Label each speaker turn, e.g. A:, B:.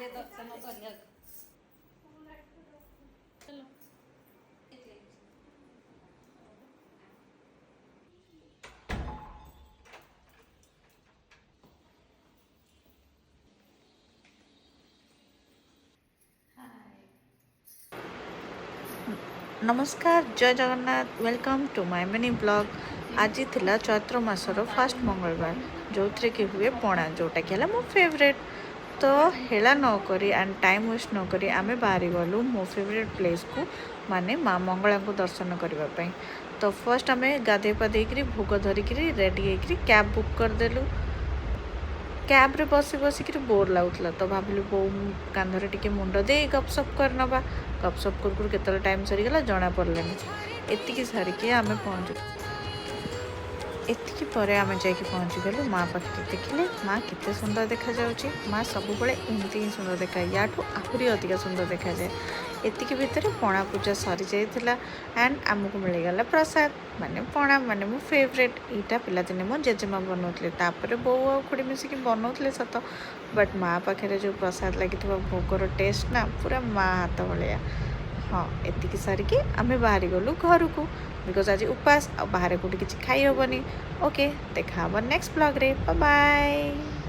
A: ଦର୍ଶନ କରିବାକୁ
B: नमस्कार जय Jagannath welcome to my mini blog. आज थिला चैत्र मासर फास्ट मंगलवार जो थे कि हुए पणा जोटा कि मो फेवरेट। तो हेला नक एंड टाइम वेस्ट नक आम बाहरी गलु मो फेवरेट प्लेस को माने माँ मंगला को दर्शन करने। तो फर्स्ट आम गाधे पाधे भोग धरिक रेडी होकर कैब बुक करदेलु। कैब रे बसी बसिक बोर लगुला तो भाविलु बो कांधरे टिके मुंड दे गपसप करनबा। गपसप कर केतल टाइम सरीगला जना पड़लानी। एतिकी सारिकी आम पहुँचु। एतिकी परे आम जाइए पहुँचीगलु माँ पाखे। देखिले माँ केते सुंदर देखा जाउची। माँ सबुबले एमती ही सुंदर देखा याठू आहरी अधिक सुंदर देखा जाए। एतिकी भितर पणा पूजा सरी जाइथिला एंड आमको मिलगला प्रसाद माने पणा माने मो फेवरेट। यहाँ पिलादिने मो जेजेमा बनाऊे तापर बो आ खुड़ी मिसिक बनाऊे सत बट माँ पाखे जो प्रसाद लगी भोगर टेस्ट ना पूरा माँ हाथ भाया। हाँ एतिकी सारिकी आम बाहरी गलु घर को बिकज आज उपास आ बाहर कौटी किसी खाई हेनी। ओके देखा नेक्स्ट ब्लॉग रे बाय बाय।